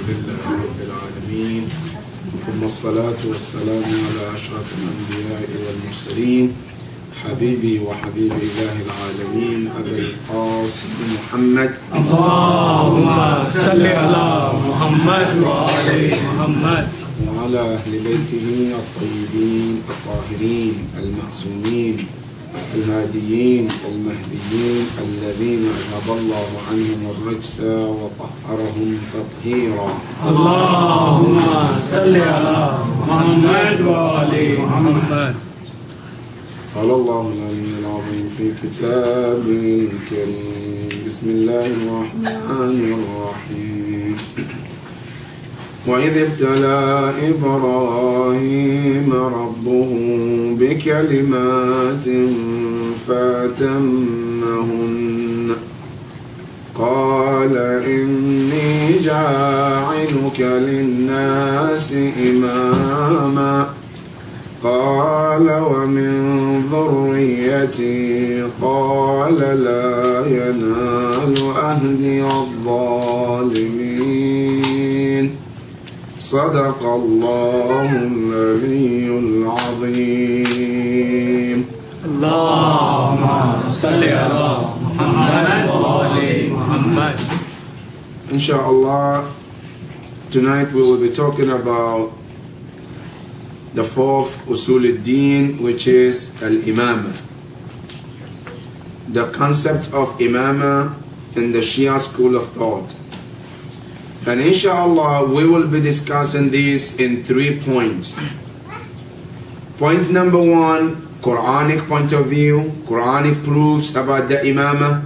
لله رب العالمين ثم الصلاة والسلام على أشرف الأنبياء والمرسلين حبيبي وحبيب إله العالمين أبي القاسم محمد اللهم صل على محمد وعلى محمد وعلى أهل بيته الطيبين الطاهرين المعصومين الهاديين المهديين الذين أذهب الله عنهم الرجس وطهرهم تطهيرا. اللهم صل على محمد وعلى محمد. قال الله العلي العظيم في كتابه الكريم بسم الله الرحمن الرحيم وإذ ابتلى إبراهيم ربه بكلمات فأتمهن قال إني جاعلك للناس إماما قال ومن ذريتي قال لا ينال أهدي الظالمين. صدق الله العلي العظيم. اللهم صل على محمد وعلى محمد. Inshallah, tonight we will be talking about the fourth Usool-e-Deen, which is Al-Imamat. The concept of Imamah in the Shia school of thought. And inshallah, we will be discussing this in 3 points. Point number 1, Quranic point of view, Quranic proofs about the Imamah.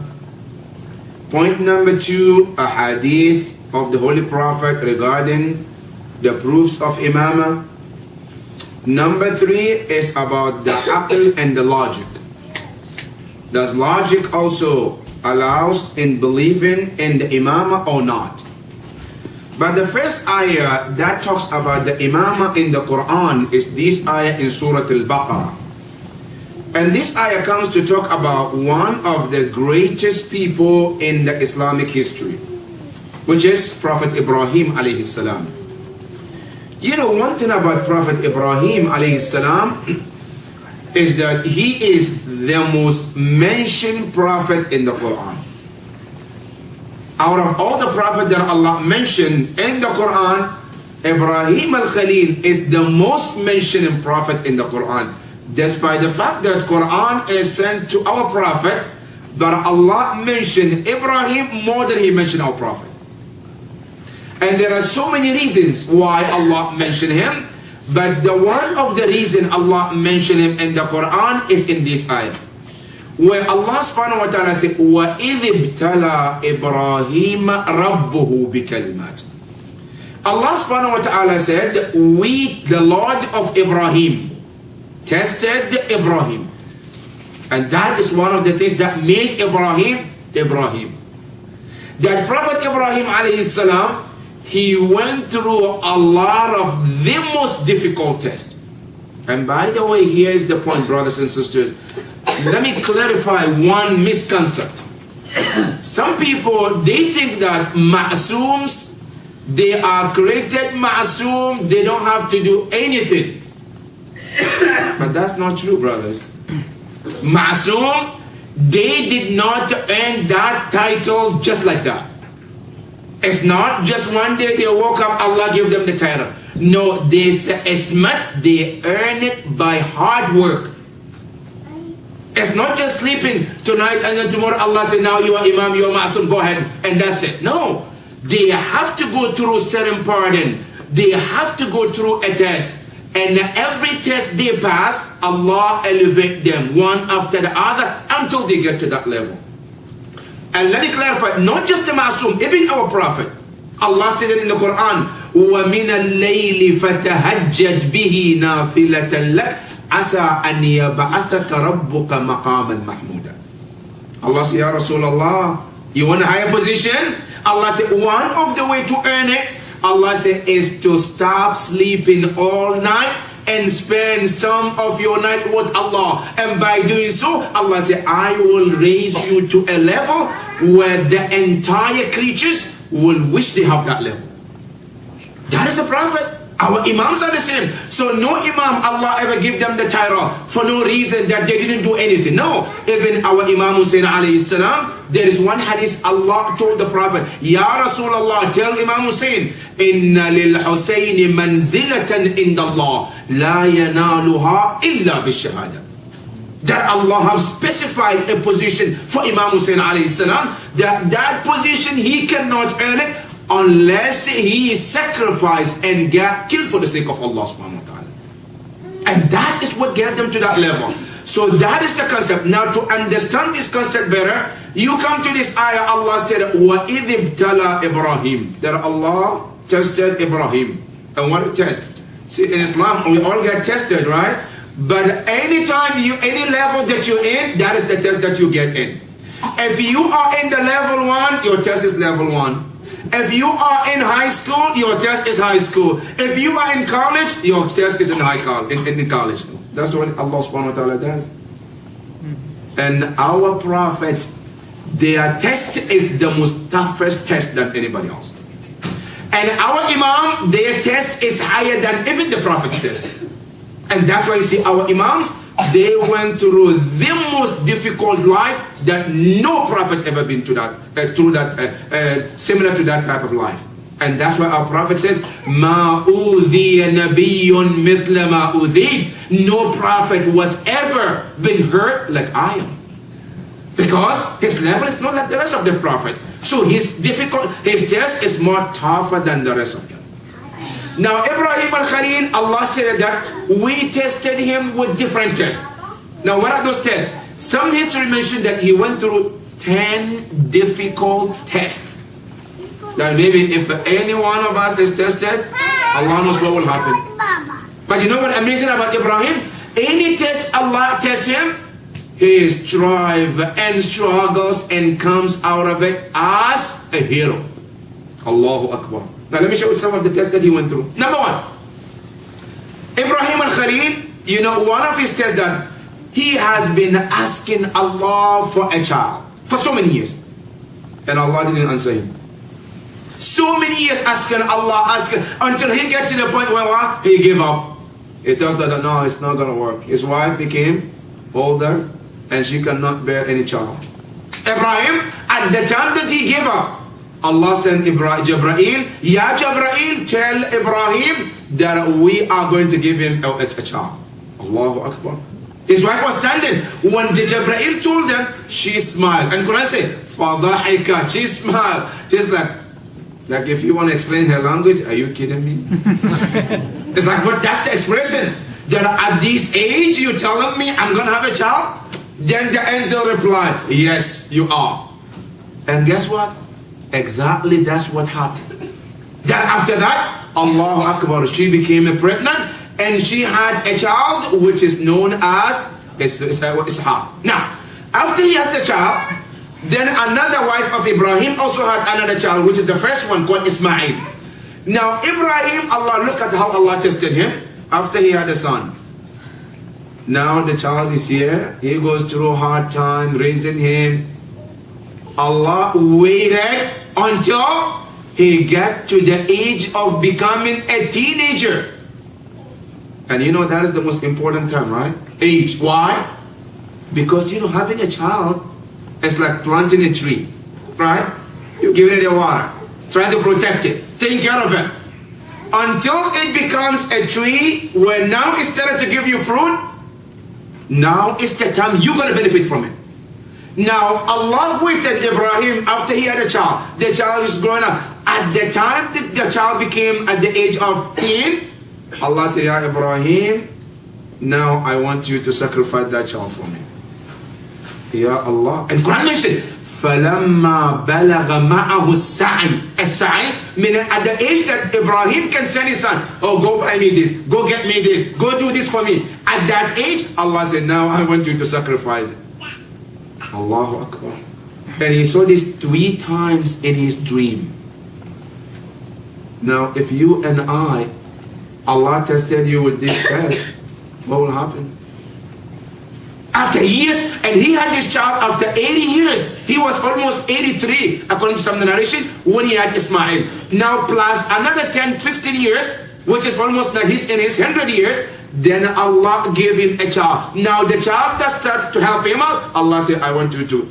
Point number 2, a hadith of the Holy Prophet regarding the proofs of Imamah. Number 3 is about the aql and the logic. Does logic also allows in believing in the Imamah or not? But the first ayah that talks about the Imamah in the Quran is this ayah in Surah Al-Baqarah. And this ayah comes to talk about one of the greatest people in the Islamic history, which is Prophet Ibrahim alayhi salam. You know, one thing about Prophet Ibrahim alayhi salam is that he is the most mentioned prophet in the Quran. Out of all the prophets that Allah mentioned in the Quran, Ibrahim al-Khalil is the most mentioned prophet in the Quran. Despite the fact that Quran is sent to our prophet, but Allah mentioned Ibrahim more than he mentioned our prophet. And there are so many reasons why Allah mentioned him, but the one of the reason Allah mentioned him in the Quran is in this ayah, where Allah subhanahu wa ta'ala said, وَإِذِ ابْتَلَى إِبْرَاهِيمَ رَبُّهُ بِكَلِمَاتٍ. Allah subhanahu wa ta'ala said, we, the Lord of Ibrahim, tested Ibrahim. And that is one of the things that made Ibrahim, Ibrahim. That Prophet Ibrahim alayhi salam, he went through a lot of the most difficult tests. And by the way, here is the point, brothers and sisters. Let me clarify one misconception. Some people, they think that ma'asooms, they are created ma'asoom, they don't have to do anything. But that's not true, brothers. Ma'asoom, they did not earn that title just like that. It's not just one day they woke up, Allah gave them the title. No, they say ismat, they earn it by hard work. It's not just sleeping tonight and then tomorrow Allah say, now you are Imam, you are Ma'asum, go ahead, and that's it. No, they have to go through certain pardon. They have to go through a test. And every test they pass, Allah elevate them one after the other until they get to that level. And let me clarify, not just the Ma'asum, even our Prophet. Allah stated in the Quran, وَمِنَ اللَّيْلِ فَتَهَجَّدْ بِهِ نَافِلَةً لَكَ عَسَىٰ أَنْ يَبْعَثَكَ رَبُّكَ مَقَامًا مَحْمُودًا. Allah said, Ya Rasulullah, you want a higher position? Allah said, one of the way to earn it, Allah said, is to stop sleeping all night and spend some of your night with Allah. And by doing so, Allah said, I will raise you to a level where the entire creatures will wish they have that level. That is the Prophet. Our Imams are the same. So no Imam Allah ever give them the title for no reason that they didn't do anything. No. Even our Imam Hussein alayhi salam, there is one hadith Allah told the Prophet, Ya Rasulullah, tell Imam Hussein, Inna lil Hussein manzilatan inda Allah, la yanaluha illa bishahada. That Allah has specified a position for Imam Hussein alayhi salam, that position he cannot earn it unless he is sacrificed and get killed for the sake of Allah subhanahu wa ta'ala. And that is what get them to that level. So that is the concept. Now to understand this concept better, you come to this ayah. Allah said, وَإِذِ ابْتَلَى إِبْرَاهِيمَ, that Allah tested Ibrahim. And what a test. See, in Islam, we all get tested, right? But anytime any level that you're in, that is the test that you get in. If you are in the level 1, your test is level 1. If you are in high school, your test is high school. If you are in college, your test is in college too. That's what Allah subhanahu wa ta'ala does. And our Prophet, their test is the most toughest test than anybody else. And our Imam, their test is higher than even the Prophet's test. And that's why you see our Imams, they went through the most difficult life that no Prophet ever been through similar to that type of life. And that's why our Prophet says, Ma udhiya nabiyyun mithla ma udhid. No Prophet was ever been hurt like I am. Because his level is not like the rest of the Prophet. So his test is more tougher than the rest of them. Now Ibrahim al-Khalil, Allah said that we tested him with different tests. Now what are those tests? Some history mentioned that he went through 10 difficult tests. That maybe if any one of us is tested, Allah knows what will happen. But you know what amazing about Ibrahim? Any test Allah tests him, he strives and struggles and comes out of it as a hero. Allahu Akbar. Now let me show you some of the tests that he went through. Number 1, Ibrahim al-Khalil, you know, one of his tests that he has been asking Allah for a child for so many years. And Allah didn't answer him. So many years asking Allah, until he got to the point where what? He gave up. He thought that no, it's not going to work. His wife became older and she cannot bear any child. Ibrahim, at the time that he gave up, Allah sent Jibreel, Ya Jibreel, tell Ibrahim that we are going to give him a child. Allahu Akbar. His wife was standing. When Jibreel told them, she smiled. And Quran said, فَضَحِكَ, she smiled. She's like if you want to explain her language, are you kidding me? It's like, but that's the expression. That at this age, you telling me I'm going to have a child? Then the angel replied, yes, you are. And guess what? Exactly that's what happened. Then after that, Allahu Akbar, she became pregnant and she had a child which is known as Ishaq. Now, after he has the child, then another wife of Ibrahim also had another child, which is the first one called Ismail. Now Ibrahim, Allah, look at how Allah tested him after he had a son. Now the child is here, he goes through a hard time raising him. Allah waited until he got to the age of becoming a teenager. And you know that is the most important time, right? Age. Why? Because you know, having a child is like planting a tree, right? You give it the water, try to protect it, take care of it, until it becomes a tree where now it's started to give you fruit. Now it's the time you're going to benefit from it. Now Allah waited Ibrahim after he had a child. The child is growing up. At the time that the child became at the age of 10, Allah said, Ya Ibrahim, now I want you to sacrifice that child for me. Ya Allah. And Quran mentioned, فَلَمَّا بَلَغَ مَعَهُ السَّعِي. السَّعِي, meaning at the age that Ibrahim can send his son, oh, go buy me this, go get me this, go do this for me. At that age, Allah said, now I want you to sacrifice it. Allahu Akbar. And he saw this 3 times in his dream. Now, if you and I, Allah tested you with this test, what will happen? After years, and he had this child after 80 years. He was almost 83, according to some narration, when he had Ismail. Now plus another 10, 15 years, which is almost like he's in his 100 years, then Allah gave him a child. Now the child that started to help him out, Allah said, I want you to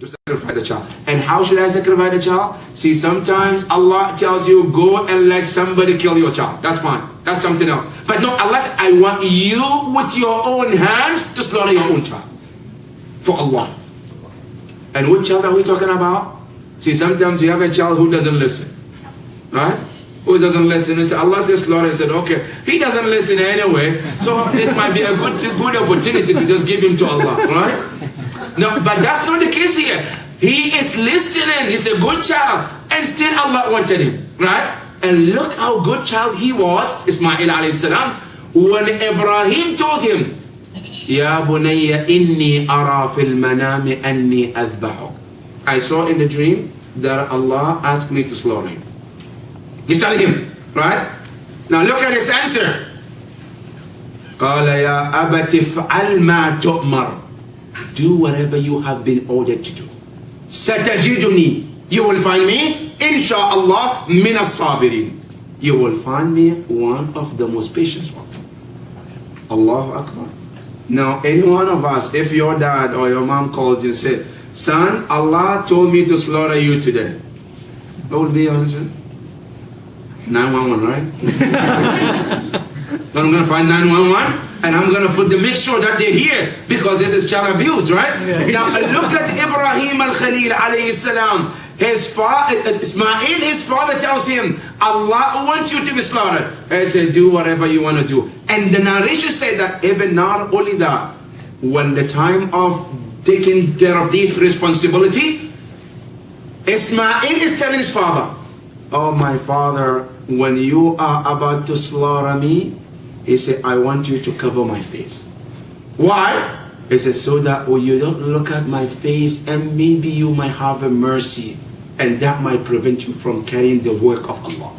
sacrifice the child. And how should I sacrifice the child? See, sometimes Allah tells you, go and let somebody kill your child. That's fine. That's something else. But no, Allah said, I want you with your own hands to slaughter your own child. For Allah. And which child are we talking about? See, sometimes you have a child who doesn't listen. Right? Who doesn't listen? And say, Allah says slaughter. I said, okay. He doesn't listen anyway. So it might be a good opportunity to just give him to Allah. Right? No, but that's not the case here. He is listening. He's a good child. And still Allah wanted him. Right? And look how good child he was, Ismail alayhi salam, when Ibrahim told him, Ya bunayya inni ara fil manami anni adhbahuk. I saw in the dream that Allah asked me to slaughter him. He's telling him, right? Now look at his answer. قال يا أبت افعل ما تؤمر. Do whatever you have been ordered to do. ستجدني. You will find me, inshallah, min as-sabirin. You will find me one of the most patient ones. Allahu Akbar. Now, any one of us, if your dad or your mom calls you and said, son, Allah told me to slaughter you today, what would be your answer? 911, right? I'm going to find 911 and I'm going to make sure that they're here because this is child abuse, right? Now, look at Ibrahim al-Khalil alayhi salam. His father, Ismail, his father tells him, Allah wants you to be slaughtered. He said, do whatever you want to do. And the narration said that even not only that, when the time of taking care of this responsibility, Ismail is telling his father, oh my father, when you are about to slaughter me, he said, I want you to cover my face. Why? He said, so that you don't look at my face and maybe you might have a mercy. And that might prevent you from carrying the work of Allah.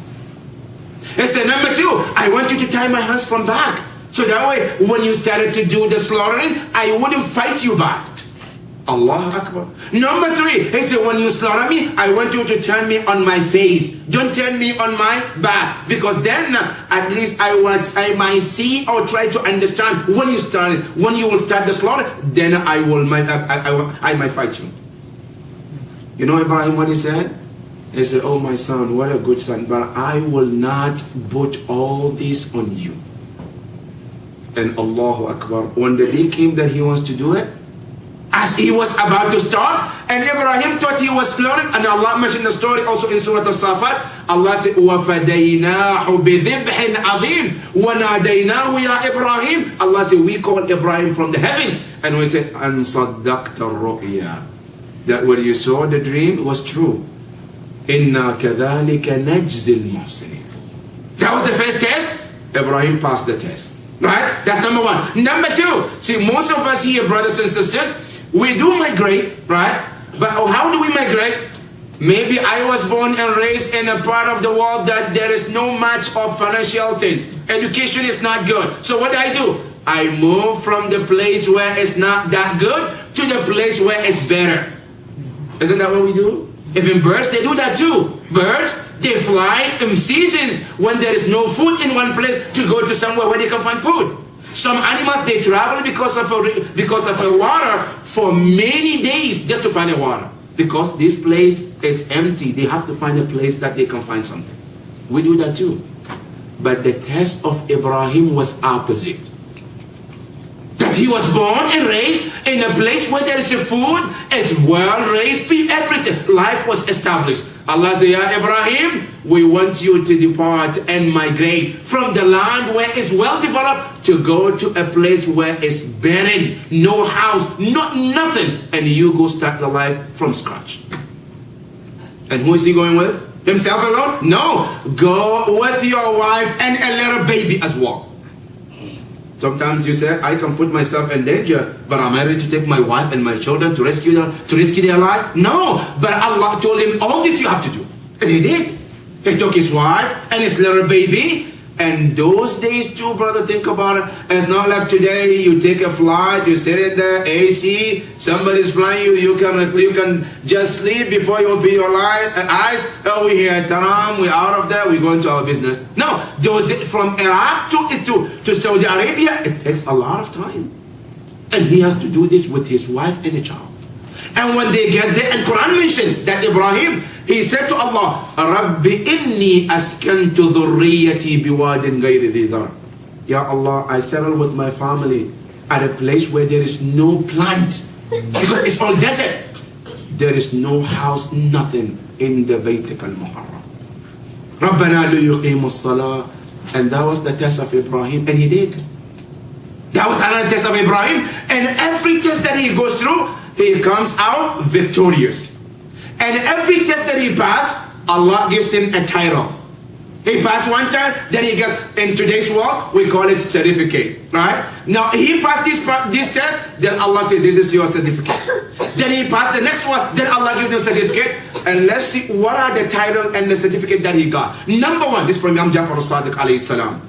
He said, number two, I want you to tie my hands from back. So that way, when you started to do the slaughtering, I wouldn't fight you back. Allahu Akbar. Number three, he said, when you slaughter me, I want you to turn me on my face. Don't turn me on my back. Because then, at least I might see or try to understand when you will start the slaughter, then I might fight you. You know Ibrahim what he said? He said, oh my son, what a good son, but I will not put all this on you. And Allahu Akbar, when the day came that he wants to do it, as he was about to start, and Ibrahim thought he was slaughtered, and Allah mentioned the story also in Surah As-Safat. Allah said, وَفَدَيْنَاهُ بِذِبْحٍ عَظِيمٍ وَنَادَيْنَاهُ يَا Ibrahim. Allah said, we called Ibrahim from the heavens, and we said, أَن صَدَّقْتَ الرُّؤْيَا. That when you saw the dream, it was true. إِنَّا كَذَلِكَ نَجْزِي الْمُحْسِنِينَ. That was the first test. Ibrahim passed the test. Right? That's number one. Number two, see, most of us here, brothers and sisters, we do migrate, right? But how do we migrate? Maybe I was born and raised in a part of the world that there is no much of financial things. Education is not good. So what do? I move from the place where it's not that good to the place where it's better. Isn't that what we do? Even birds, they do that too. Birds, they fly in seasons when there is no food in one place to go to somewhere where they can find food. Some animals, they travel because of a water for many days just to find a water. Because this place is empty. They have to find a place that they can find something. We do that too. But the test of Ibrahim was opposite. That he was born and raised in a place where there is a food, it's well raised, everything. Life was established. Allah said, Ya Ibrahim, we want you to depart and migrate from the land where it's well developed to go to a place where it's barren, no house, nothing, and you go start the life from scratch. And who is he going with? Himself alone? No, go with your wife and a little baby as well. Sometimes you say, I can put myself in danger, but I'm ready to take my wife and my children to rescue their life. No, but Allah told him, all this you have to do. And he did. He took his wife and his little baby, And those days too, brother, think about it. It's not like today you take a flight, you sit in the AC, somebody's flying you, you can just sleep before you open your eyes. Oh, we're here at Taram, we're out of there, we're going to our business. No, from Iraq to Saudi Arabia, it takes a lot of time. And he has to do this with his wife and a child. And when they get there, and Quran mentioned that Ibrahim, he said to Allah, Rabbi inni askantu dhurriyati biwadin ghayri dhi dhar. Ya Allah, I settle with my family at a place where there is no plant, because it's all desert. There is no house, nothing in the Baytik al-Muharram. Rabbana liyuqimu as-salah. And that was the test of Ibrahim, and he did. That was another test of Ibrahim, and every test that he goes through, he comes out victorious. And every test that he passed, Allah gives him a title. He passed one time, then he gets, in today's world, we call it certificate, right? Now he passed this test, then Allah said, this is your certificate. Then he passed the next one, then Allah gives him certificate. And let's see what are the title and the certificate that he got. Number one, this is from Imam Jafar al-Sadiq alayhi salam.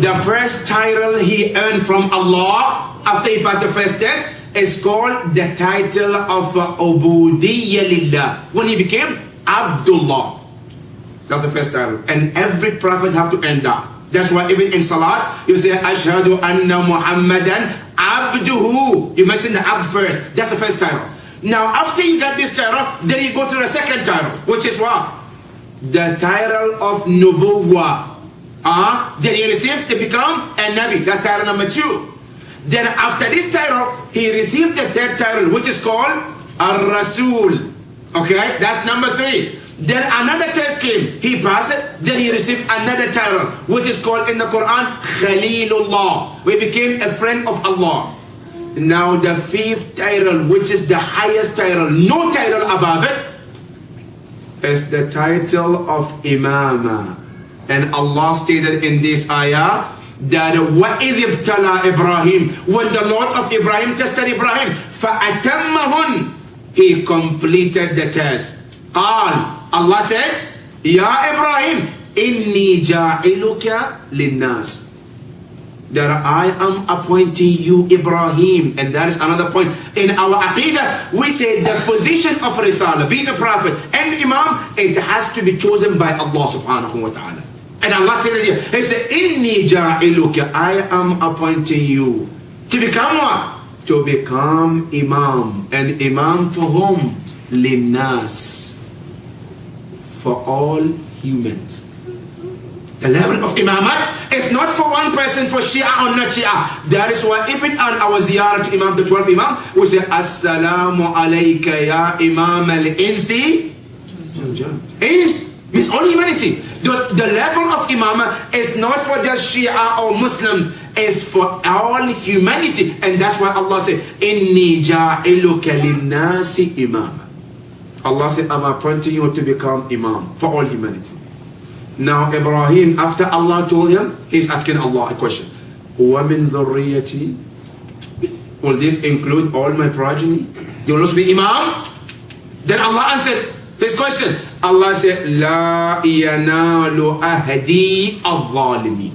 The first title he earned from Allah after he passed the first test is called the title of Ubudiyya Lillah, when he became Abdullah. That's the first title, and every prophet have to earn that. That's why even in Salat you say Ashhadu anna Muhammadan Abduhu. You mention the Abd first. That's the first title. Now after you got this title, then you go to the second title, which is what? The title of Nubuwwah. Then he received to become a Nabi. That's title number 2. Then after this title, he received the third title, which is called Ar-Rasul. Okay, that's number 3. Then another test came, he passed it, then he received another title, which is called in the Quran, Khalilullah. We became a friend of Allah. Now the 5th title, which is the highest title, no title above it, is the title of Imamah. And Allah stated in this ayah that وَإِذِ ابْتَلَى Ibrahim, when the Lord of Ibrahim tested Ibrahim, فَأَتَمَّهُنْ, he completed the test. Allah said, Ya Ibrahim, inni ja'iluka linnas, that I am appointing you Ibrahim. And that is another point. In our aqidah, we say the position of Risala, being a prophet and Imam, it has to be chosen by Allah subhanahu wa ta'ala. And Allah said it here, he said, inni ja'iluka, I am appointing you to become what? To become Imam. And Imam for whom? Linnas, for all humans. The level of Imammat is not for one person, for Shia or not Shia. That is why even on our ziyarah to Imam, the 12th Imam, we say, Assalamu alayka ya Imam al-Insi. Ins means all humanity. The level of Imamah is not for just Shia or Muslims, it's for all humanity. And that's why Allah said, Inni ja'iluka linnasi imama. Allah said, I'm appointing you to become Imam for all humanity. Now Ibrahim, after Allah told him, he's asking Allah a question. وَمِن ذُرِّيَّتِي, will this include all my progeny? You will also be Imam? Then Allah answered this question. Allah said, لَا يَنَالُ أَهْدِي الظَّالِمِينَ.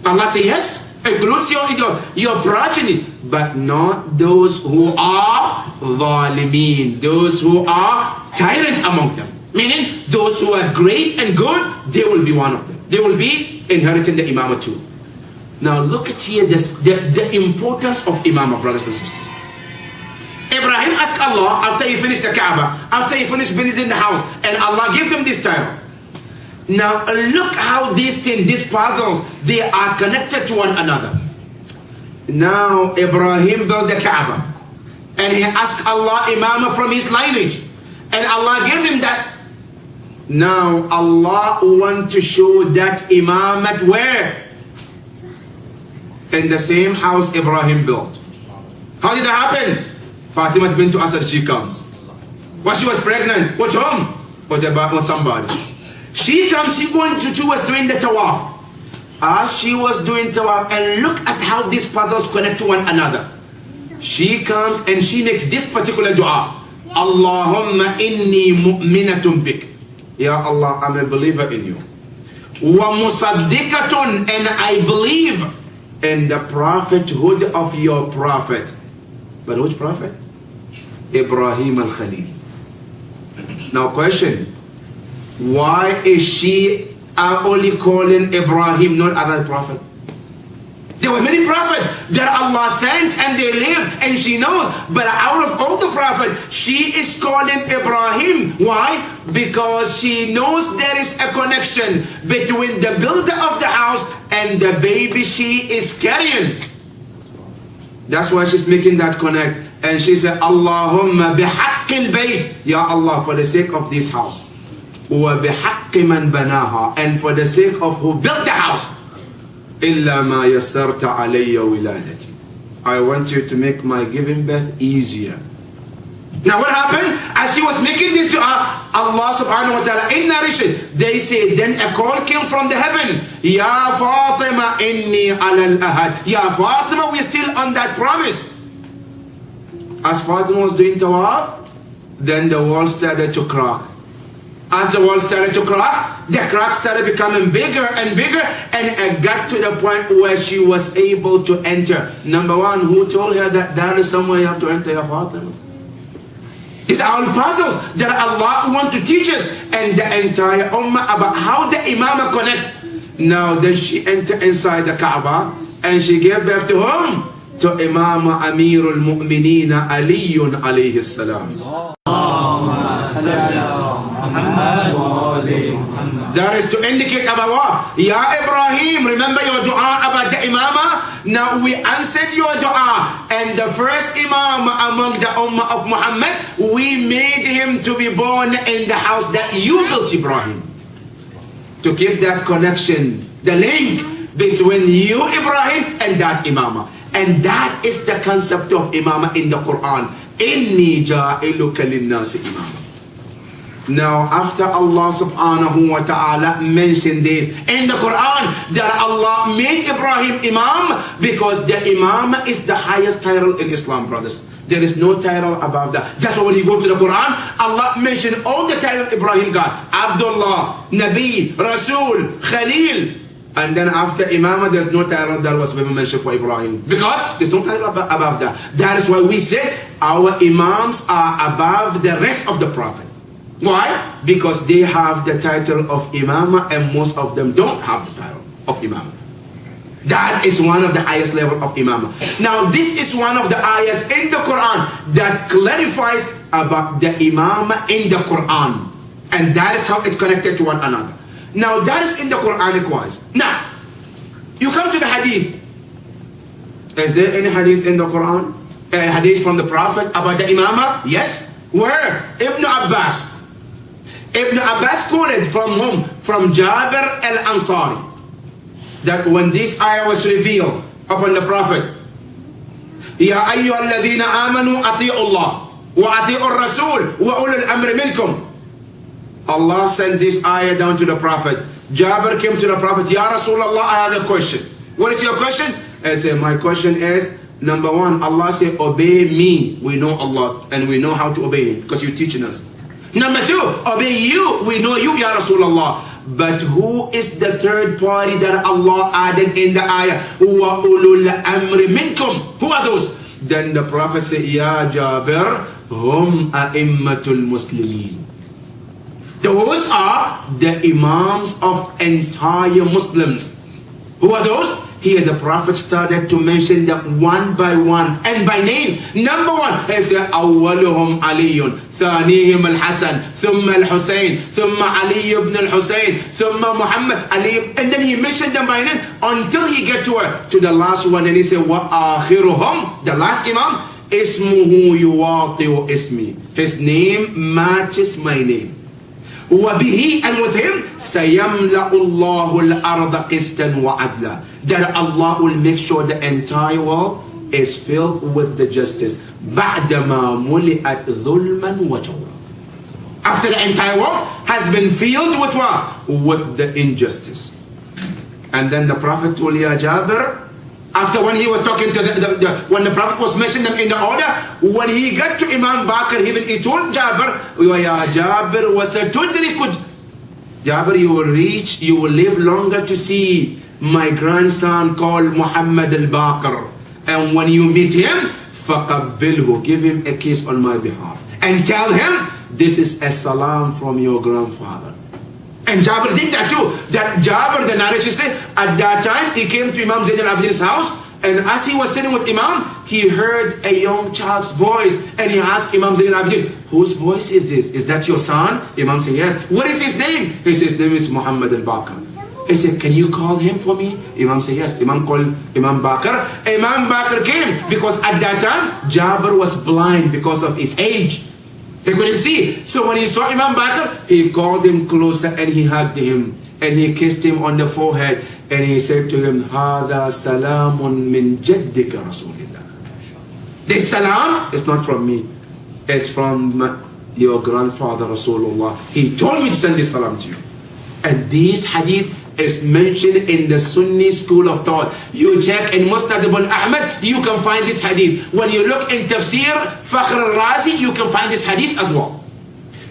Allah said, yes, includes your progeny, but not those who are zalimeen, those who are tyrant among them. Meaning, those who are great and good, they will be one of them. They will be inheriting the Imamah too. Now look at here the importance of Imamah, brothers and sisters. Ibrahim asked Allah after he finished the Kaaba, after he finished building the house, and Allah gave them this title. Now look how these things, these puzzles, they are connected to one another. Now Ibrahim built the Kaaba, and he asked Allah Imamah from his lineage, and Allah gave him that. Now Allah wants to show that Imammat where? In the same house Ibrahim built. How did that happen? Fatima bint Asad, she comes. When she was pregnant, with whom? With somebody. She comes, she was doing the tawaf. As she was doing tawaf, and look at how these puzzles connect to one another. She comes and she makes this particular dua. Allahumma inni mu'minatun bik. Ya Allah, I'm a believer in you. وَمُصَدِّقَةٌ, and I believe in the prophethood of your prophet. But which prophet? Ibrahim al-Khalil. Now question, why is she only calling Ibrahim, not other prophet? There were many prophets that Allah sent and they lived and she knows, but out of all the prophets, she is calling Ibrahim. Why? Because she knows there is a connection between the builder of the house and the baby she is carrying. That's why she's making that connect. And she said, Allahumma bihaqqil bayt, Ya Allah, for the sake of this house. Wa bihaqqi man banaha, and for the sake of who built the house. Illa ma yassarta alayya wiladati. I want you to make my giving birth easier. Now what happened? As she was making this dua, Allah subhanahu wa ta'ala in narration, they say, then a call came from the heaven. Ya Fatima inni ala al-ahad. Ya Fatima, we're still on that promise. As Fatima was doing tawaf, then the wall started to crack. As the wall started to crack, the crack started becoming bigger and bigger, and it got to the point where she was able to enter. Number one, who told her that there is somewhere you have to enter, your Fatima? These are all puzzles that Allah wants to teach us and the entire ummah about how the Imamah connect. Now then she entered inside the Kaaba and she gave birth to whom? To Imam Amirul Mu'mineen Aliyun alayhi salam. That is to indicate about what? Ya Ibrahim, remember your dua about the Imamah? Now we answered your dua, and the first Imam among the Ummah of Muhammad, we made him to be born in the house that you built, Ibrahim. To keep that connection, the link between you, Ibrahim, and that Imamah. And that is the concept of Imamah in the Quran. Inni ja'iluka linnasi imama. Now, after Allah subhanahu wa ta'ala mentioned this in the Quran, that Allah made Ibrahim Imam, because the Imam is the highest title in Islam, brothers. There is no title above that. That's why when you go to the Quran, Allah mentioned all the titles Ibrahim got. Abdullah, Nabi, Rasul, Khalil. And then after Imamah, there's no title that was ever mentioned for Ibrahim. Because there's no title above that. That is why we say our Imams are above the rest of the Prophet. Why? Because they have the title of Imamah and most of them don't have the title of Imamah. That is one of the highest level of Imamah. Now this is one of the ayahs in the Quran that clarifies about the Imamah in the Quran. And that is how it's connected to one another. Now that is in the Quranic wise. Now, you come to the hadith. Is there any hadith in the Quran? Hadith from the Prophet about the Imamah? Yes. Where? Ibn Abbas. Ibn Abbas quoted from whom? From Jabir al-Ansari. That when this ayah was revealed upon the Prophet, Ya ayyuhalladhina amanu ati'u Allah wa ati'u ar-rasul wa ulul amri minkum. Allah sent this ayah down to the Prophet. Jabir came to the Prophet, Ya Rasulullah, I have a question. What is your question? I said, my question is, number one, Allah said, obey me. We know Allah and we know how to obey Him because you're teaching us. Number two, obey you. We know you, Ya Rasulullah. But who is the third party that Allah added in the ayah? Wa ulul amri minkum. Who are those? Then the Prophet said, Ya Jabir, hum a'immatul muslimin. Those are the Imams of entire Muslims. Who are those? Here the Prophet started to mention them one by one and by name. Number one, he said, أولهم علي, ثانيهم الحسن, ثم الحسين, ثم علي ibn al-Husayn, ثم Muhammad Ali. And then he mentioned them by name until he get to the last one, and he said, وآخرهم, the last Imam, اسمه يواطئ اسمي. His name matches my name. وبه, and with him, سيملأ الله الأرض قسطا وعدلا. That Allah will make sure the entire world is filled with the justice. بعدما ملئت ظلما وجورا. After the entire world has been filled with what? With the injustice. And then the Prophet told Ya Jabir, after when he was talking to when the Prophet was mentioning them in the order, when he got to Imam Bakr, he told Jabir, Ya Jabir, وَسَتُدْرِكُ Jabir, you will live longer to see my grandson called Muhammad al-Baqir. And when you meet him, فَقَبِّلْهُ, give him a kiss on my behalf. And tell him, this is a salam from your grandfather. And Jabir did that too. That Jabir, the narration said, at that time, he came to Imam Zayd al-Abidin's house, and as he was sitting with Imam, he heard a young child's voice, and he asked Imam Zayd al-Abidin, whose voice is this? Is that your son? Imam said, yes. What is his name? He says, his name is Muhammad al-Baqir. He said, can you call him for me? Imam said, yes. Imam called Imam Baqir. Imam Baqir came, because at that time, Jabir was blind because of his age. He couldn't see. So when he saw Imam Baqir, he called him closer and he hugged him. And he kissed him on the forehead. And he said to him, هَذَا سَلَامٌ مِّن جَدِّكَ رَسُولِ اللَّهِ. This salam is not from me. It's from your grandfather Rasulullah. He told me to send this salam to you. And this hadith is mentioned in the Sunni school of thought. You check in Musnad ibn Ahmad, you can find this hadith. When you look in Tafsir Fakhr al-Razi, you can find this hadith as well.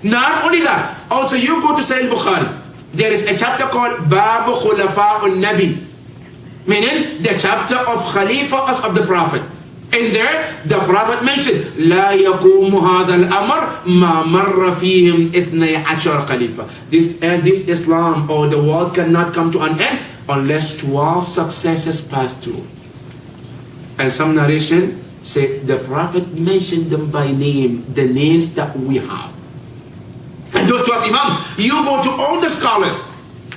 Not only that, also you go to Sahih Bukhari. There is a chapter called Bab Khulafa al-Nabi, meaning the chapter of Khalifahs of the Prophet. In there, the Prophet mentioned, لا يقوم هذا الأمر ما مر فيهم 12 Khalifa. This Islam or the world cannot come to an end unless 12 successors pass through. And some narration say the Prophet mentioned them by name, the names that we have. And those 12 Imam, you go to all the scholars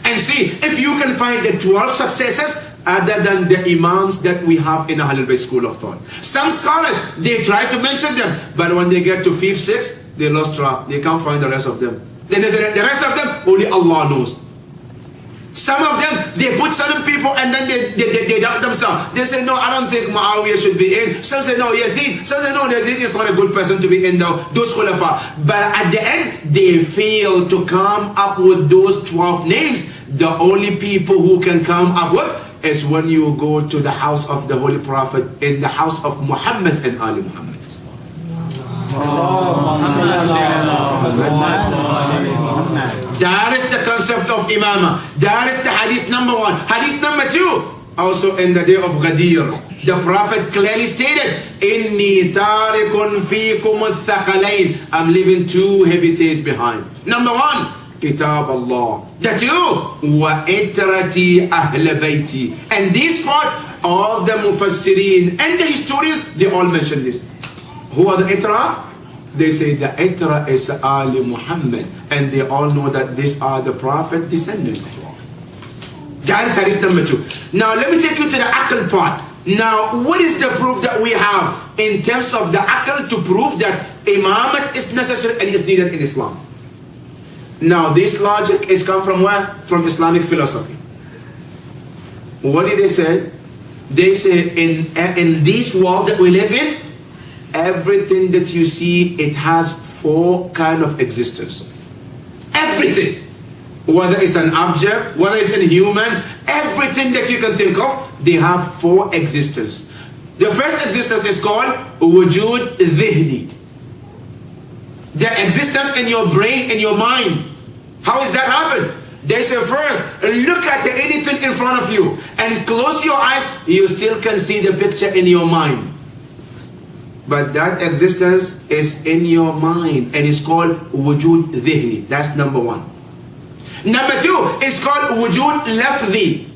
and see if you can find the 12 successors other than the Imams that we have in the Ahlul Bayt school of thought. Some scholars, they try to mention them, but when they get to 5th, 6th, they lost track. They can't find the rest of them. Then they say the rest of them, only Allah knows. Some of them, they put certain people and then they doubt themselves. They say, no, I don't think Muawiyah should be in. Some say, no, Yazid. Some say, no, Yazid is not a good person to be in those khulafa. But at the end, they fail to come up with those 12 names. The only people who can come up with is when you go to the house of the Holy Prophet, in the house of Muhammad and Ali Muhammad. That is the concept of Imamah. That is the hadith number 1. Hadith number 2, also in the day of Ghadir, the Prophet clearly stated, Inni tarikun fikum al-thaqalain. I'm leaving 2 heavy things behind. Number 1, Kitab Allah. The 2, wa itrati ahl bayti. And this part, all the mufassirin and the historians, they all mention this. Who are the itra? They say the itra is Ali Muhammad, and they all know that these are the Prophet descendants. That is hadith number 2. Now let me take you to the aql part. Now what is the proof that we have in terms of the aql to prove that Imamat is necessary and is needed in Islam? Now this logic is come from where? From Islamic philosophy. What did they say? They say in this world that we live in, everything that you see, it has 4 kind of existence. Everything. Whether it's an object, whether it's a human, everything that you can think of, they have 4 existence. The first existence is called Usool-e-Deen. The existence in your brain, in your mind. How does that happen? They say first, look at anything in front of you and close your eyes, you still can see the picture in your mind. But that existence is in your mind and it's called Usool-e-Deen. That's number 1. Number 2 is called Usool-e-Lafzi.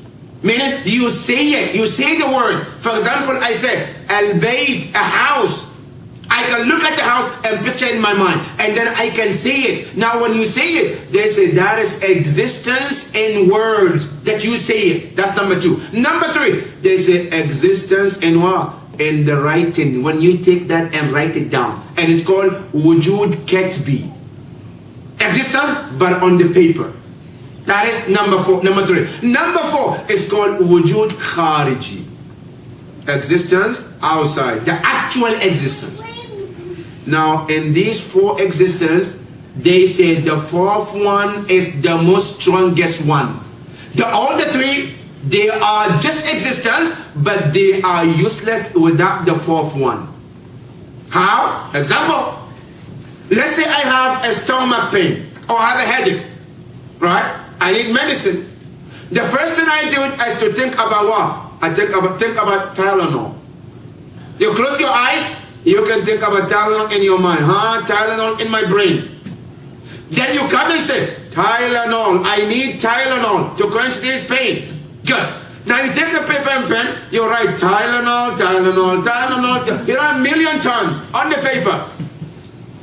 Meaning you say it, you say the word. For example, I say al-bayt, a house. I can look at the house and picture it in my mind, and then I can say it. Now when you say it, they say that is existence in words, that you say it. That's number 2. Number 3, they say existence in what? In the writing. When you take that and write it down, and it's called Wujud Ketbi. Existence, but on the paper. That is number 4. Number 3. Number 4 is called Wujud Khariji. Existence outside, the actual existence. Now in these 4 existences, they say the 4th one is the most strongest one. All the 3, they are just existence, but they are useless without the 4th one. How? Example. Let's say I have a stomach pain or I have a headache, right? I need medicine. The first thing I do is to think about what? I think about Tylenol. You close your eyes, you can think about Tylenol in your mind. Tylenol in my brain. Then you come and say, Tylenol, I need Tylenol to quench this pain. Good. Now you take a paper and pen, you write Tylenol, Tylenol, Tylenol. You write 1,000,000 times on the paper.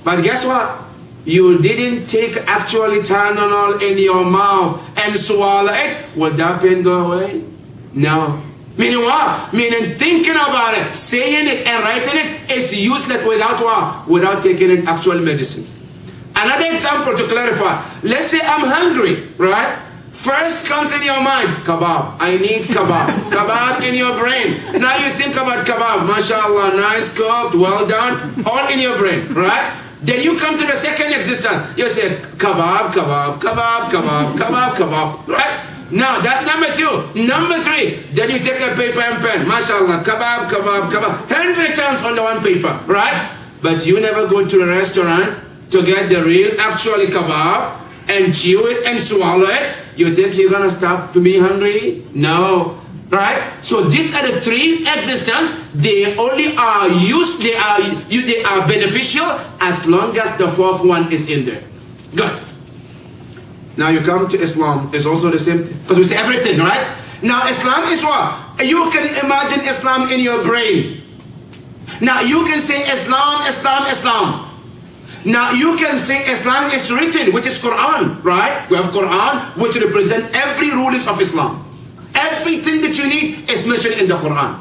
But guess what? You didn't take actually Tylenol in your mouth and swallow it. Will that pain go away? No. Meaning what? Meaning thinking about it, saying it and writing it is useless without what? Without taking an actual medicine. Another example to clarify. Let's say I'm hungry, right? First comes in your mind, kebab. I need kebab. Kebab in your brain. Now you think about kebab. MashaAllah, nice cooked, well done. All in your brain, right? Then you come to the second existence. You say kebab, kebab, kebab, kebab, kebab, kebab, right? Now that's number 2. Number 3, then you take a paper and pen. MashaAllah, kebab, kebab, kebab. 100 times on the one paper, right? But you never go to a restaurant to get the real actually kebab and chew it and swallow it. You think you're gonna stop to be hungry? No. Right? So these are the 3 existences. They only are used, they are beneficial as long as the 4th one is in there. Good. Now you come to Islam, it's also the same, because we say everything, right? Now Islam is what? You can imagine Islam in your brain. Now you can say Islam, Islam, Islam. Now you can say Islam is written, which is Quran, right? We have Quran, which represents every rulings of Islam. Everything that you need is mentioned in the Quran.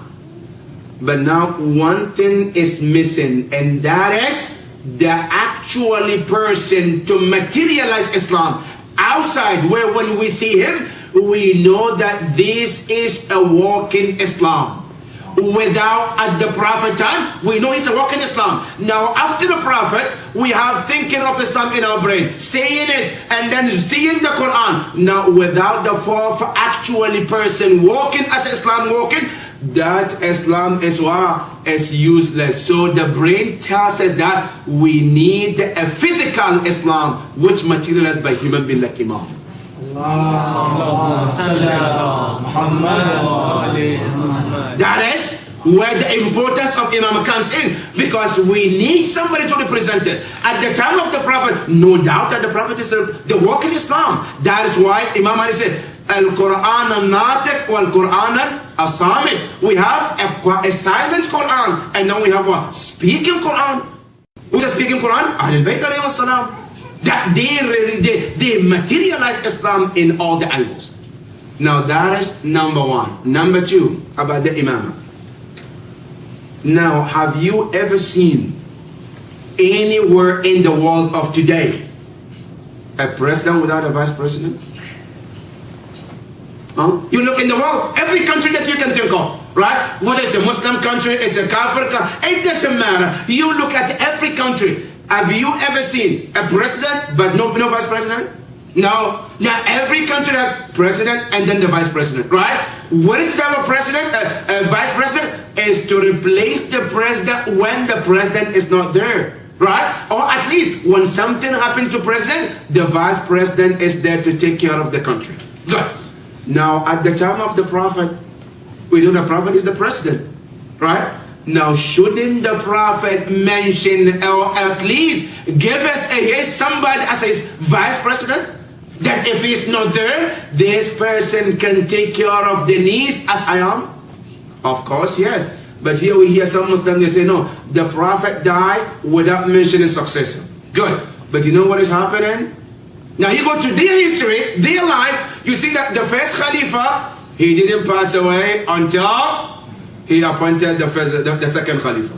But now one thing is missing, and that is the actually person to materialize Islam outside, where when we see him, we know that this is a walking Islam. Without at the Prophet time, we know he's a walking Islam. Now after the Prophet, we have thinking of Islam in our brain, saying it, and then seeing the Quran. Now without the 4th actually person walking as Islam walking, that Islam is what? Is useless. So the brain tells us that we need a physical Islam which materialized by human being like Imam. That is where the importance of Imam comes in, because we need somebody to represent it. At the time of the Prophet, no doubt that the Prophet is the walking Islam. That is why Imam Ali said, Al-Quran al-Natiq wal-Quran al-Asamit. We have a silent Quran, and now we have what? Speaking Quran. Who's the speaking Quran? Ahlul Bayt alayhi salam. That they materialize Islam in all the angles. Now that is number 1. Number 2, about the Imamah. Now, have you ever seen anywhere in the world of today a president without a vice president? Huh? You look in the world, every country that you can think of, right? Whether it's a Muslim country, it's a Kafir country, it doesn't matter. You look at every country. Have you ever seen a president but no vice president? No. Now every country has president and then the vice president, right? What is the type of president? Vice president is to replace the president when the president is not there, right? Or at least when something happened to president, the vice president is there to take care of the country. Good. Now at the time of the Prophet, we know the Prophet is the president, right? Now, shouldn't the Prophet mention or at least give us somebody as his vice president? That if he's not there, this person can take care of the needs as I am? Of course, yes. But here we hear some Muslims, they say, no, the Prophet died without mentioning successor. Good. But you know what is happening? Now you go to their history, their life, you see that the first Khalifa, he didn't pass away until he appointed the second Khalifa.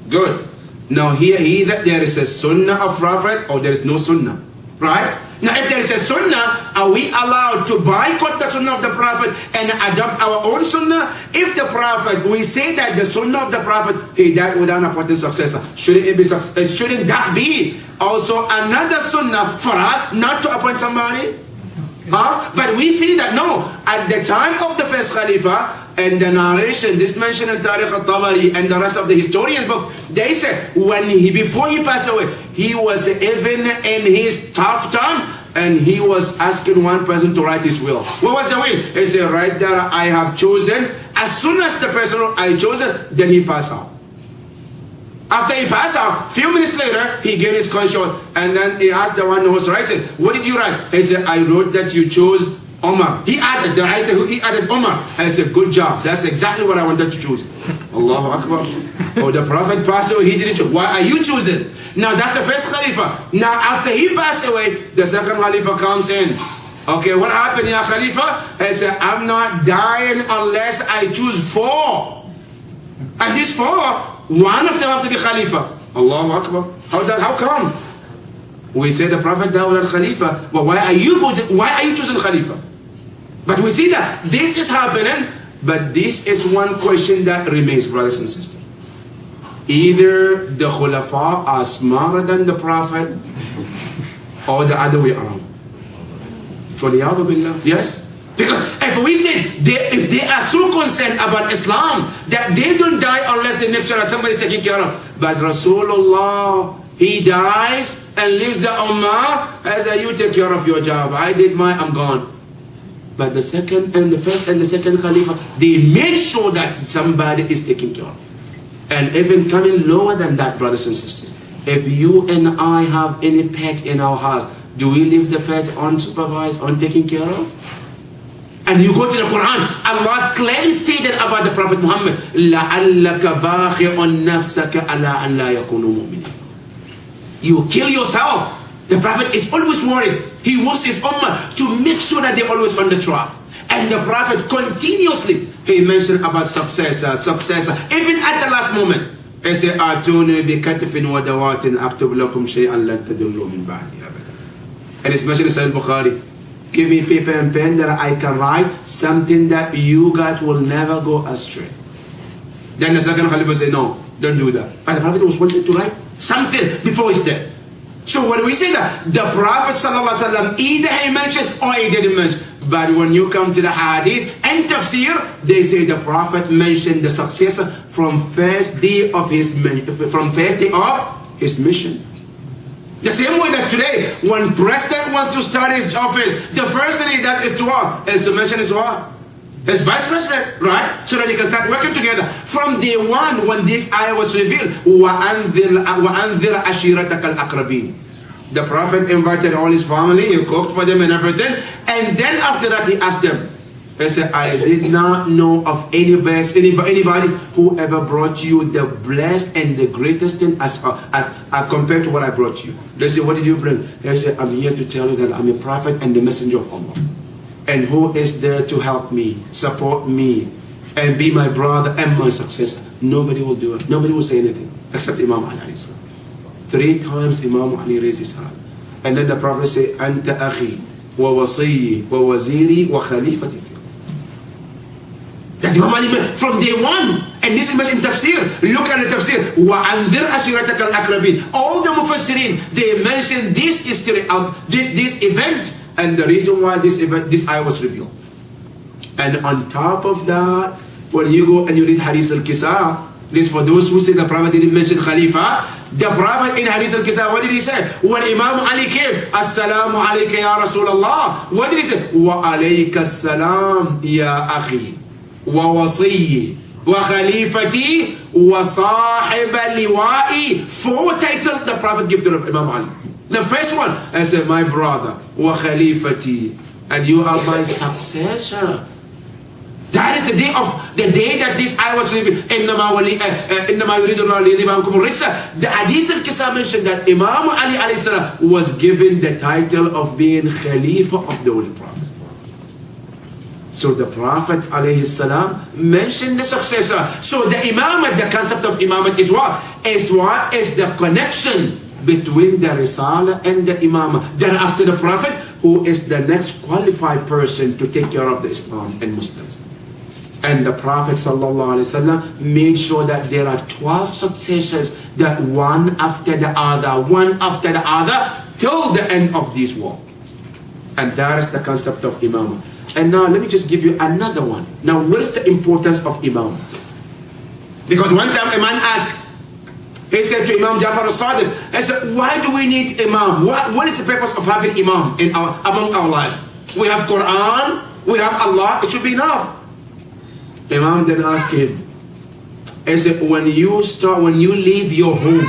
Good. Now here either there is a Sunnah of Prophet or there is no Sunnah. Right? Now if there is a Sunnah, are we allowed to boycott the Sunnah of the Prophet and adopt our own Sunnah? If the Prophet, we say that the Sunnah of the Prophet, he died without appointing successor. Shouldn't that be also another Sunnah for us not to appoint somebody? Huh? But we see that no, at the time of the first Khalifa, and the narration, this mentioned in Tariq al-Tabari and the rest of the historians' book, they said before he passed away, he was even in his tough time, and he was asking one person to write his will. What was the will? He said, right there, I have chosen. As soon as the person I chosen, then he passed out. After he passed out, few minutes later, he gave his conscience, and then he asked the one who was writing, what did you write? He said, I wrote that you chose Omar. He added, the writer, he added Omar. I said, good job. That's exactly what I wanted to choose. Allahu Akbar. Oh, the Prophet passed away, he didn't choose. Why are you choosing? Now, that's the first Khalifa. Now, after he passed away, the second Khalifa comes in. Okay, what happened, Ya Khalifa? He said, I'm not dying unless I choose 4. And these 4, one of them have to be Khalifa. Allahu Akbar. How come? We say the Prophet Dawud al-Khalifa. But why are you choosing Khalifa? But we see that this is happening, but this is one question that remains, brothers and sisters. Either the Khulafa are smarter than the Prophet, or the other way around. Yes? Because if we say, if they are so concerned about Islam, that they don't die unless they make sure that somebody is taking care of. But Rasulullah, he dies and leaves the Ummah, as you take care of your job. I did mine, I'm gone. But the second and the first and the second Khalifa, they made sure that somebody is taking care of. And even coming lower than that, brothers and sisters, if you and I have any pet in our house, do we leave the pet unsupervised, untaken care of? And you go to the Quran, Allah clearly stated about the Prophet Muhammad, لَعَلَّكَ بَاخِعٌ نَفْسَكَ عَلَىٰ أَنْ لَا يَكُونُوا مُؤْمِنِينَ. You kill yourself. The Prophet is always worried. He wants his ummah to make sure that they're always on the track. And the Prophet continuously, he mentioned about successor. Even at the last moment, he said, "Atuni bi katfin wa dawatin aktub lakum shay'an lan tadullu min ba'di abada." And it's mentioned in Sahih Bukhari. Give me paper and pen that I can write something that you guys will never go astray. Then the second Khalifa said, no, don't do that. But the Prophet was wanting to write something before his death. So when we say that, the Prophet ﷺ, either he mentioned or he didn't mention. But when you come to the hadith and tafsir, they say the Prophet mentioned the successor from first day of his mission. The same way that today, when president wants to start his office, the first thing he does is to what? Is to mention his what? His vice president, right? So that they can start working together. From day one, when this ayah was revealed, وَأَنذِرْ عَشِيرَتَكَ الْأَقْرَبِينَ. The Prophet invited all his family, he cooked for them and everything. And then after that, he asked them, he said, I did not know of anybody who ever brought you the blessed and the greatest thing as compared to what I brought you. They said, what did you bring? He said, I'm here to tell you that I'm a prophet and the messenger of Allah. And who is there to help me, support me, and be my brother and my successor? Nobody will do it. Nobody will say anything except Imam Ali. 3 times Imam Ali raised his hand. And then the Prophet said, Anta akhi, wa wasiyyi, wa waziri, wa khalifati fi. That Imam Ali from day one. And this is mentioned in tafsir. Look at the tafsir. وَأَنذِرْ أَشِيرَتَكَ الْأَقْرَبِينَ. All the mufassirin, they mentioned this history of this event. And the reason why this ayah was revealed. And on top of that, when you go and you read Hadith al-Kisa, this for those who say the Prophet didn't mention Khalifa, the Prophet in Hadith al-Kisa, what did he say? When Imam Ali came, Assalamu alayka ya Rasulullah, what did he say? Wa alayka assalam ya akhi, wa wasiyyi, wa khalifati, wa sahib liwa'i. 4 titles the Prophet gave to Imam Ali. The first one, I said, my brother, wa khalifati, and you are my successor. That is the day that this ayah was revealed. The Hadith al-Kisa mentioned that Imam Ali alayhi salam was given the title of being Khalifa of the Holy Prophet. So the Prophet alayhi salam mentioned the successor. So the Imamat, the concept of Imamat is what? Is the connection between the Risala and the Imamah. Then after the Prophet, who is the next qualified person to take care of the Islam and Muslims. And the Prophet ﷺ made sure that there are 12 successors, that one after the other, till the end of this war. And that is the concept of Imam. And now let me just give you another one. Now what is the importance of Imam? Because one time a man asked He said to Imam Jafar al-Sadiq, he said, why do we need Imam? What is the purpose of having Imam among our lives? We have Quran, we have Allah, it should be enough. Imam then asked him, he said, when you leave your home,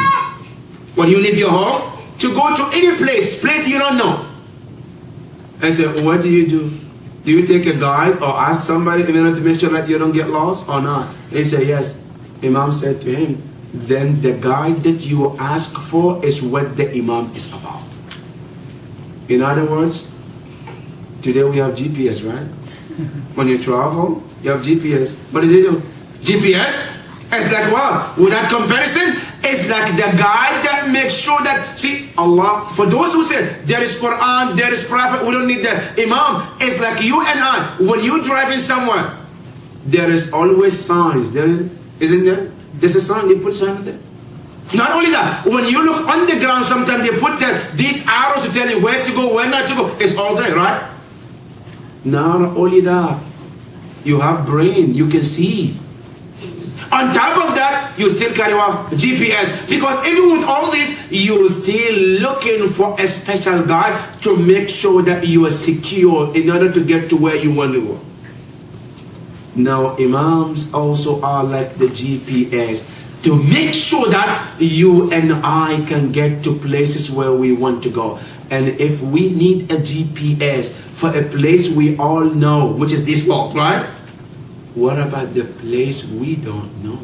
to go to any place you don't know, I said, what do? Do you take a guide or ask somebody in order to make sure that you don't get lost or not? He said, yes. Imam said to him, then the guide that you ask for is what the Imam is about. In other words, today we have GPS, right? When you travel, you have GPS. What did you do? GPS is like what? Without comparison, it's like the guide that makes sure that, see, Allah, for those who said there is Quran, there is Prophet, we don't need the Imam. It's like you and I, when you're driving somewhere, there is always signs. Isn't there? There's a sign, they put sign there. Not only that, when you look on the ground, sometimes they put these arrows to tell you where to go, where not to go. It's all there, right? Not only that, you have brain, you can see. On top of that, you still carry out GPS. Because even with all this, you're still looking for a special guide to make sure that you are secure in order to get to where you want to go. Now, Imams also are like the GPS to make sure that you and I can get to places where we want to go. And if we need a GPS for a place we all know, which is this world, right? What about the place we don't know?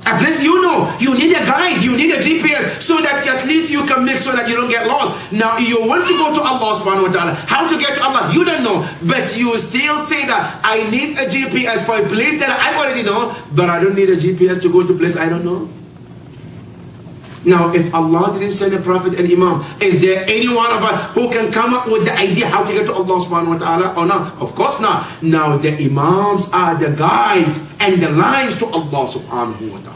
A place you know, you need a guide, you need a GPS, so that at least you can make sure that you don't get lost. Now, you want to go to Allah subhanahu wa ta'ala. How to get to Allah, you don't know. But you still say that, I need a GPS for a place that I already know, but I don't need a GPS to go to a place I don't know. Now, if Allah didn't send a Prophet and Imam, is there any one of us who can come up with the idea how to get to Allah subhanahu wa ta'ala or not? Of course not. Now, the Imams are the guide and the lines to Allah subhanahu wa ta'ala.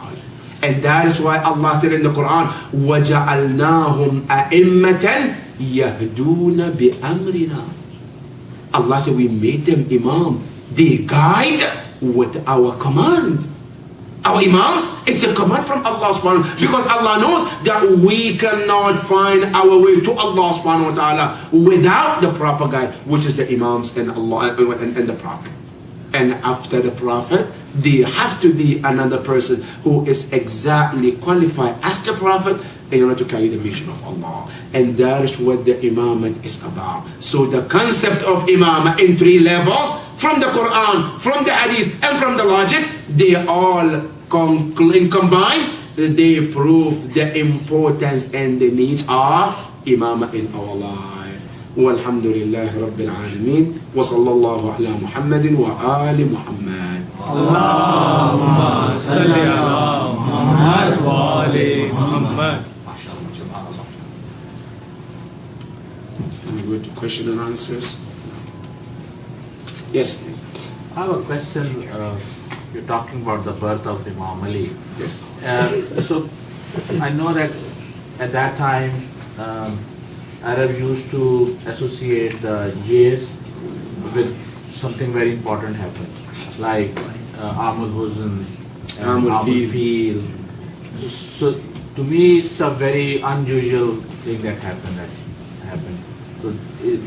And that is why Allah said in the Quran, وَجَعَلْنَاهُمْ أَئِمَّةً يَهْدُونَ بِأَمْرِنَا. Allah said we made them Imam. They guide with our command. Our Imams is a command from Allah subhanahu wa ta'ala, because Allah knows that we cannot find our way to Allah subhanahu wa ta'ala without the proper guide, which is the Imams and Allah and the Prophet. And after the Prophet, there have to be another person who is exactly qualified as the Prophet in order to carry the mission of Allah. And that is what the Imammat is about. So the concept of Imammat in 3 levels, from the Quran, from the Hadith, and from the logic, they all combine, they prove the importance and the needs of Imammat in our life. والحمد لله رب العالمين وصلى الله على محمد وآل محمد. اللهم صل على محمد وآل محمد. We go to question and answers. Yes, please. I have a question. You're talking about the birth of Imam Ali. Yes. So I know that at that time Arabs used to associate the years with something very important happened, like Amul Huzn, Amul Feel. So to me, it's a very unusual thing that happened. So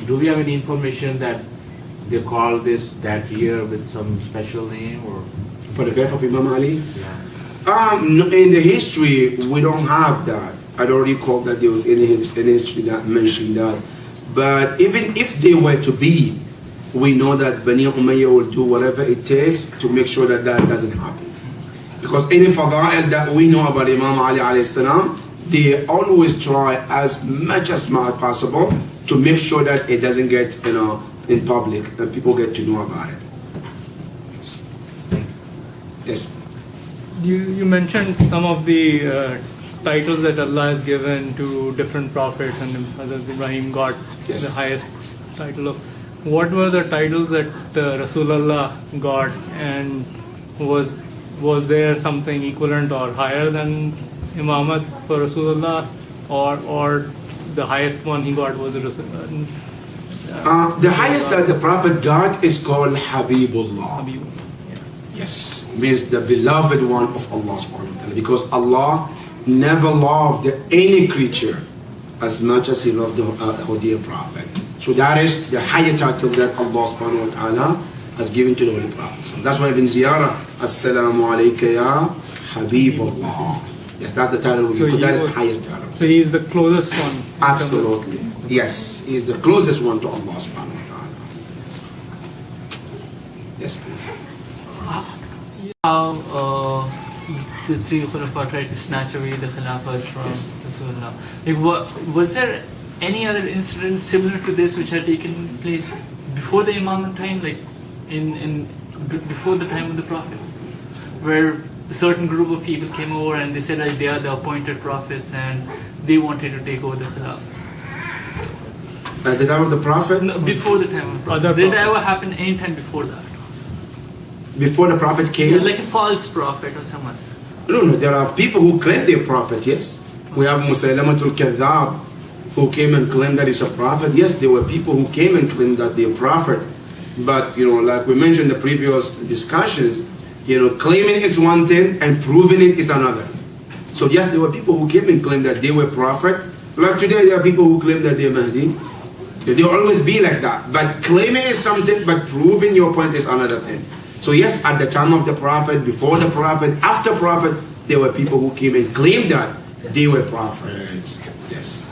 do we have any information that they call that year with some special name, or For the birth of Imam Ali? yeah? In the history, we don't have that. I don't recall that there was any history that mentioned that. But even if they were to be, we know that Bani Umayyah will do whatever it takes to make sure that that doesn't happen. Because any fada'il that we know about Imam Ali alayhi salam, they always try as much as possible to make sure that it doesn't get, in public, that people get to know about it. Yes. You mentioned some of the titles that Allah has given to different prophets, and Hazrat Ibrahim got Yes. the highest title of. What were the titles that Rasulullah got, and was there something equivalent or higher than Imammat for Rasulullah, or the highest one he got was Rasulullah? The highest that the Prophet got is called Habibullah. Habib. Yes, means the beloved one of Allah subhanahu wa ta'ala. Because Allah never loved any creature as much as He loved the dear Prophet. So that is the higher title that Allah subhanahu wa ta'ala has given to the Holy Prophet. So that's why in ziyarah, Assalamu alayka ya Habibullah. Yes, that's the title. So that is the highest title. So he is the closest one. Absolutely. Yes, he is the closest one to Allah subhanahu wa ta'ala. Yes, please. How the three Khulafa tried to snatch away the Khilafat from Rasulullah. Like, was there any other incident similar to this which had taken place before the Imamate time, like before the time of the Prophet, where a certain group of people came over and they said that they are the appointed prophets and they wanted to take over the Khilafah? At the time of the Prophet? No, before the time of the Prophet. Did it ever happen any time before that? Before the Prophet came? Yeah, like a false prophet or someone. No, there are people who claim they're prophet, yes. We have Musaylamatul Kadhab who came and claimed that he's a prophet. Yes, there were people who came and claimed that they're prophet. But, like we mentioned in the previous discussions, claiming is one thing and proving it is another. So yes, there were people who came and claimed that they were prophet. Like today, there are people who claim that they're Mahdi. They'll always be like that. But claiming is something, but proving your point is another thing. So yes, at the time of the Prophet, before the Prophet, after Prophet, there were people who came and claimed that they were prophets. Yes.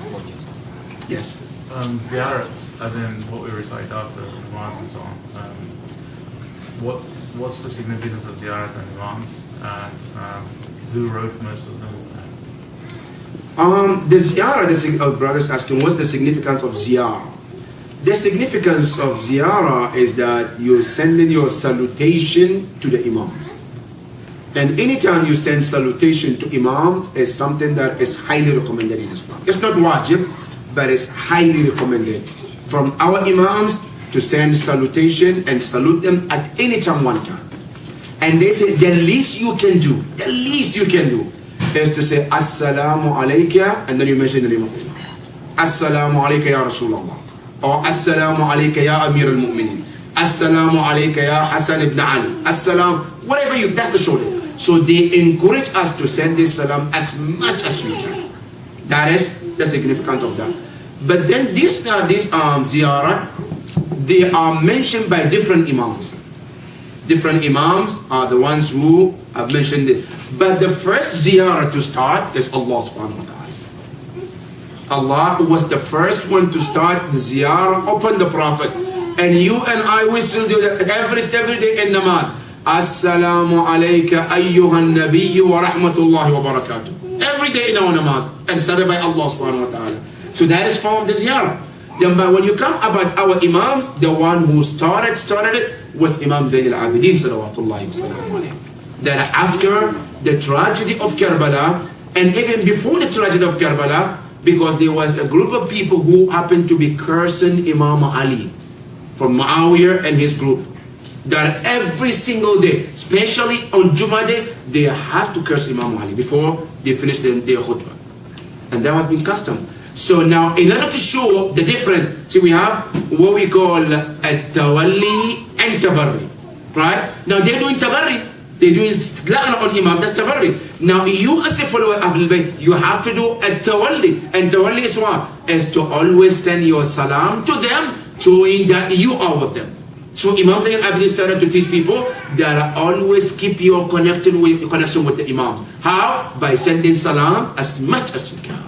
Yes. Ziyarats, as in what we recite after Imams and so on. What's the significance of Ziyarat and Imams, and who wrote most of them? The Ziyarah, brothers asking, what's the significance of Ziyarah? The significance of Ziyarah is that you're sending your salutation to the Imams. And anytime you send salutation to Imams, is something that is highly recommended in Islam. It's not wajib, but it's highly recommended. From our Imams to send salutation and salute them at any time one can. And they say the least you can do, is to say Assalamu alayka, and then you mention the name of Allah. Assalamu alayka ya Rasulullah. Or Assalamu alayka ya Amir al-Mu'minin. Assalamu alayka ya Hassan ibn Ali. Whatever that's the short. So they encourage us to send this salam as much as we can. That is the significance of that. But then these ziyarat, they are mentioned by different Imams. Different Imams are the ones who have mentioned it. But the first ziyarah to start is Allah subhanahu wa ta'ala. Allah was the first one to start the ziyarah upon the Prophet. And you and I, we still do that every day in namaz. Assalamu alayka ayyuhan nabiyyu wa rahmatullahi wa barakatuh. Every day in our namaz. And started by Allah subhanahu wa ta'ala. So that is from the ziyarah. Then when you come about our Imams, the one who started it was Imam Zayn al-Abidin salawatullahi wa salamu alayhi. That after the tragedy of Karbala, and even before the tragedy of Karbala, because there was a group of people who happened to be cursing Imam Ali from Muawiyah and his group. That every single day, especially on Jummah day, they have to curse Imam Ali before they finish their khutbah. And that has been custom. So now, in order to show the difference, see, we have what we call at-tawalli and tabarri. Right? Now they're doing tabarri. They're doing la'na on Imam, that's tabarri. Now you as a follower of Ahlul Bayt, you have to do at-tawalli. And tawalli is what? Is to always send your salam to them, showing that you are with them. So Imam Zayn al-Abidin started to teach people that always keep your connection with the Imam. How? By sending salam as much as you can.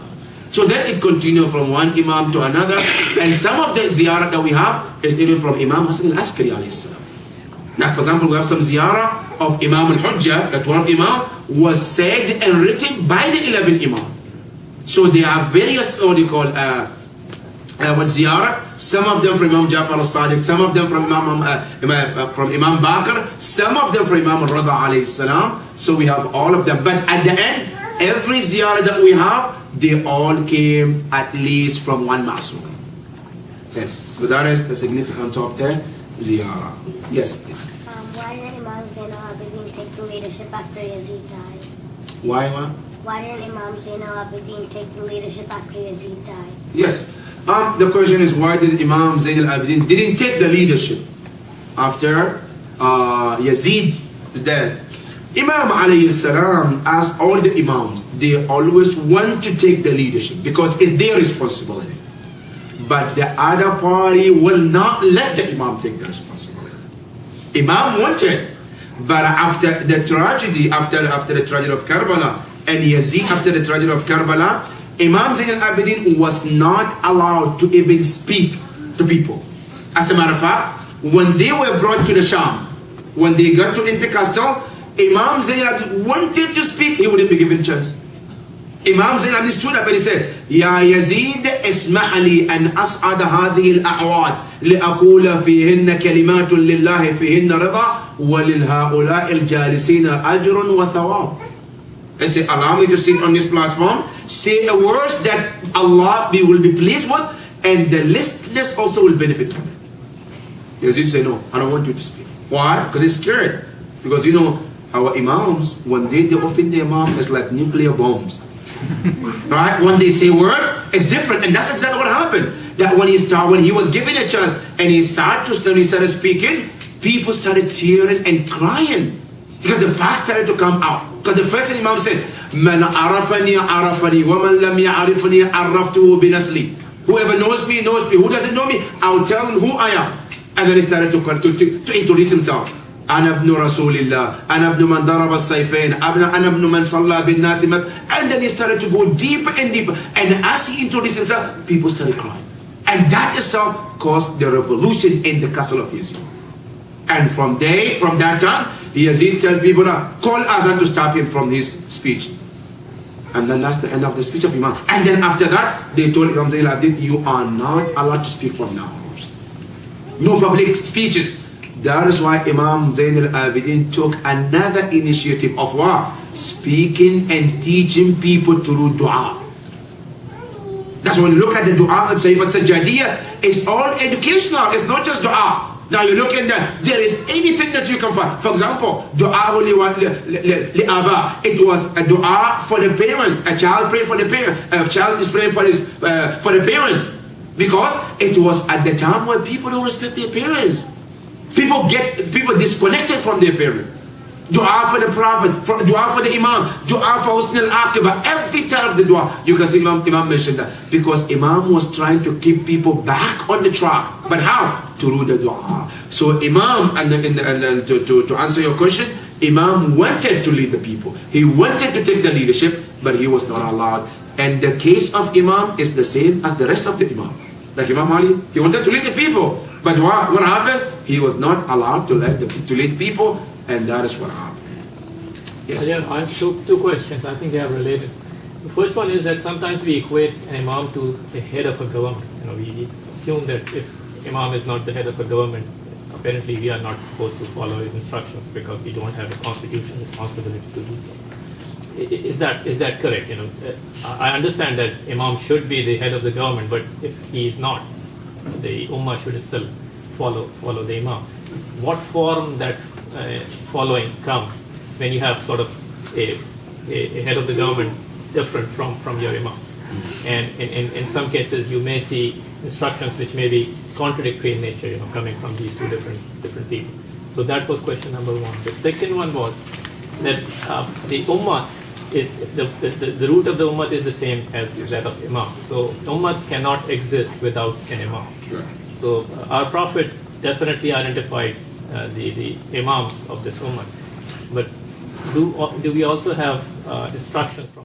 So then it continues from one Imam to another. And some of the ziyarah that we have is even from Imam Hassan al-Askari alayhi salam. Now, for example, we have some ziyarah of Imam al-Hujjah, that one of Imam was said and written by the 11 Imam. So they have various, what do you call, ziyarah. Some of them from Imam Jafar al-Sadiq, some of them from Imam Bakr, some of them from Imam al-Rada alayhi salam. So we have all of them. But at the end, every ziyarah that we have, they all came at least from one ma'soom. Yes. So that is the significance of the ziyarah. Yes, please. Why didn't Imam Zayn al-Abidin take the leadership after Yazid died? Why? Why didn't Imam Zayn al-Abidin take the leadership after Yazid died? Yes. The question is, why did Imam Zayn al-Abidin didn't take the leadership after Yazid death, Imam alayhi salam asked all the Imams, they always want to take the leadership because it's their responsibility. But the other party will not let the Imam take the responsibility. Imam wanted, but after the tragedy, after the tragedy of Karbala, and Yazid after the tragedy of Karbala, Imam Zayn al-Abidin was not allowed to even speak to people. As a matter of fact, when they were brought to the Sham, when they got to Intercastle, Imam Zayn al-Abidin wanted to speak, he wouldn't be given a chance. Imam Zayn al-Abidin stood up and he said, Ya Yazid, اسمح لي أن أصعد هذه الأعواد لأقول فيهن كلمات لله فيهن رضا وللهؤلاء الجالسين أجر وثواب. I say, allow me to sit on this platform, say a words that Allah will be pleased with, and the listless also will benefit from it. Yazid say, no, I don't want you to speak. Why? Because he's scared. Because you know, our Imams, when they open their mouth, it's like nuclear bombs. Right? When they say word, it's different. And that's exactly what happened. That when he was given a chance, and he started speaking, people started tearing and crying. Because the facts started to come out. Because the first Imam said, Man arafani arafani, wa man lam ya'arifani arraftuhu binasli. Whoever knows me, knows me. Who doesn't know me, I'll tell him who I am. And then he started to introduce himself. أنا ابن رسول الله أنا ابن من ضرب السيفين أنا ابن من صلى بالناس. And then he started to go deeper and deeper. And as he introduced himself, people started crying. And that itself caused the revolution in the castle of Yazid. And from that time, Yazid told people that call Azan to stop him from his speech. And then that's the end of the speech of Imam. And then after that, they told Imam Zayn al-Abidin, you are not allowed to speak from now on. No public speeches. That is why Imam Zayn al-Abidin took another initiative of what? Speaking and teaching people through dua. That's when you look at the dua and say, Sajjadiyah, it's all educational, it's not just dua. Now you look in that, there is anything that you can find. For example, dua li'aba. It was a dua for the parent. A child praying for the parent. A child is praying for the parents. Because it was at the time where people don't respect their parents. People disconnected from their parents. Dua for the Prophet, dua for the Imam, dua for Husn al-Aqibah. Every time of the dua, you can see Imam mentioned that. Because Imam was trying to keep people back on the track. But how? Through the dua. So Imam, to answer your question, Imam wanted to lead the people. He wanted to take the leadership, but he was not allowed. And the case of Imam is the same as the rest of the Imam. Like Imam Ali, he wanted to lead the people. But what happened? He was not allowed to lead people, and that is what happened. Yes. Yeah, I have two questions. I think they are related. The first one is that sometimes we equate an Imam to the head of a government. We assume that if Imam is not the head of a government, apparently we are not supposed to follow his instructions because we don't have a constitutional responsibility to do so. Is that correct? I understand that Imam should be the head of the government, but if he is not, the Ummah should still follow the Imam. What form that following comes when you have sort of a head of the government different from your Imam? And in some cases you may see instructions which may be contradictory in nature, coming from these two different people. So that was question number one. The second one was that the Ummah is the root of the Ummah is the same as that of Imam. So Ummah cannot exist without an Imam. Right. So our Prophet definitely identified the Imams of this Ummah. But do we also have instructions from